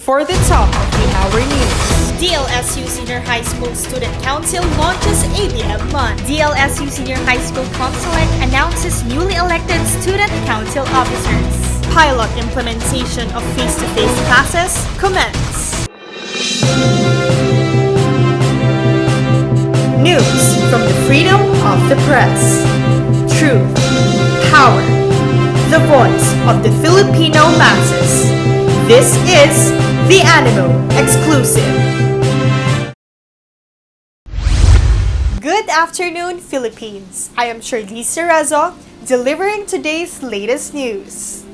For the top of the hour news. DLSU Senior High School Student Council launches ABM Month. DLSU Senior High School Consulate announces newly elected Student Council officers. Pilot implementation of face-to-face classes commence. News from the freedom of the press. Truth, power, the voice of the Filipino masses. This is the Animo exclusive. Good afternoon, Philippines. I am Chelzea, delivering today's latest news.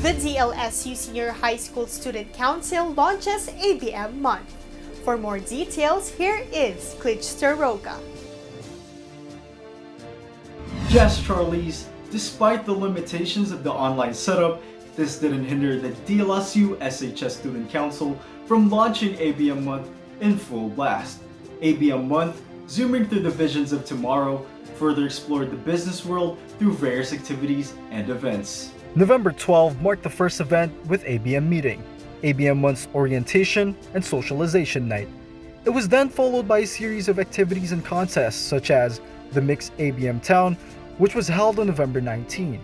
The DLSU Senior High School Student Council launches ABM Month. For more details, here is Chelzea. Yes, Charlies, despite the limitations of the online setup, this didn't hinder the DLSU SHS Student Council from launching ABM Month in full blast. ABM Month, zooming through the visions of tomorrow, further explored the business world through various activities and events. November 12 marked the first event with ABM Meeting, ABM Month's Orientation and Socialization Night. It was then followed by a series of activities and contests such as the Mixed ABM Town, which was held on November 19.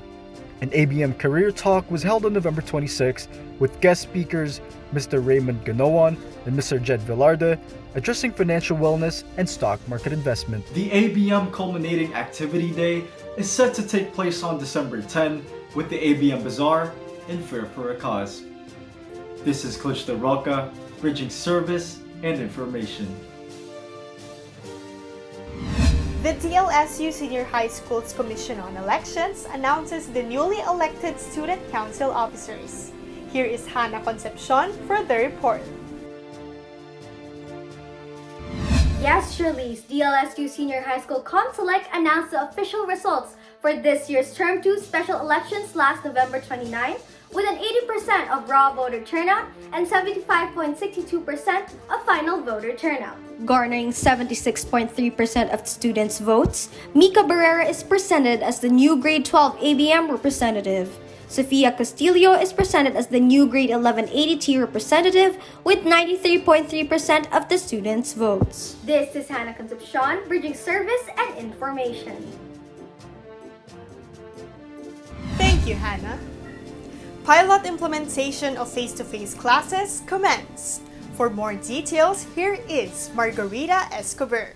An ABM Career Talk was held on November 26 with guest speakers Mr. Raymond Ganoan and Mr. Jed Villarda addressing financial wellness and stock market investment. The ABM Culminating Activity Day is set to take place on December 10 with the ABM Bazaar and Fair for a Cause. This is Chelzea, bridging service and information. The DLSU Senior High School's Commission on Elections announces the newly elected Student Council officers. Here is Hannah Concepcion for the report. Yes, Shirley's DLSU Senior High School Consulate announced the official results for this year's Term 2 special elections last November 29 with an 80% of raw voter turnout and 75.62% of final voter turnout. Garnering 76.3% of students' votes, Mika Barrera is presented as the new Grade 12 ABM representative. Sofia Castillo is presented as the new Grade 11 ADT representative with 93.3% of the students' votes. This is Hannah Concepcion, bridging service and information. Thank you, Hannah. Pilot implementation of face-to-face classes commenced. For more details, here is Margarita Escobar.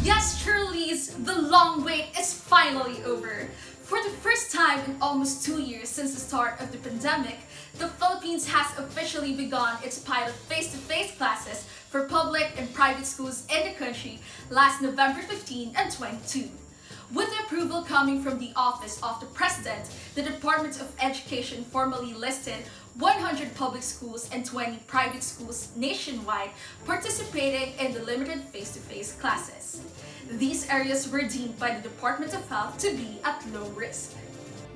Yes, Charlies, the long wait is finally over. For the first time in almost 2 years since the start of the pandemic, the Philippines has officially begun its pilot face-to-face classes for public and private schools in the country last November 15 and 22. With the approval coming from the Office of the President, the Department of Education formally listed 100 public schools and 20 private schools nationwide participating in the limited face-to-face classes. These areas were deemed by the Department of Health to be at low risk.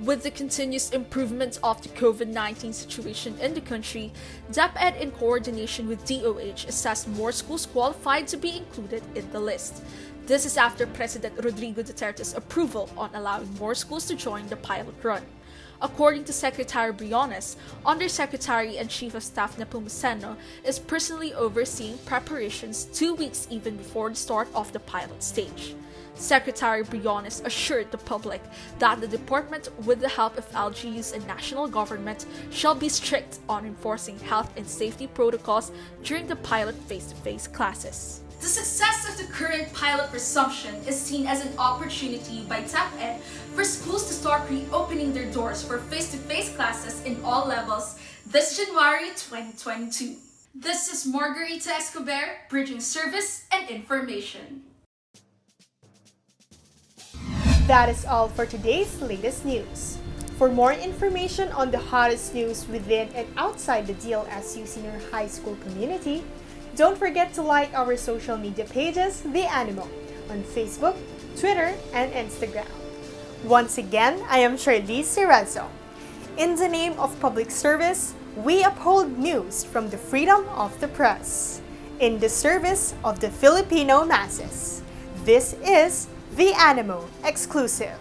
With the continuous improvement of the COVID-19 situation in the country, DepEd in coordination with DOH assessed more schools qualified to be included in the list. This is after President Rodrigo Duterte's approval on allowing more schools to join the pilot run. According to Secretary Briones, Undersecretary and Chief of Staff Nepomuceno is personally overseeing preparations 2 weeks even before the start of the pilot stage. Secretary Briones assured the public that the department, with the help of LGUs and national government, shall be strict on enforcing health and safety protocols during the pilot face-to-face classes. The success of the current pilot resumption is seen as an opportunity by DepEd for schools to start reopening their doors for face-to-face classes in all levels this January 2022. This is Margarita Escobar, bridging service and information. That is all for today's latest news. For more information on the hottest news within and outside the DLSU Senior High School community, don't forget to like our social media pages, The Animo, on Facebook, Twitter, and Instagram. Once again, I am Chelzea. In the name of public service, we uphold news from the freedom of the press. In the service of the Filipino masses. This is the Animo exclusive.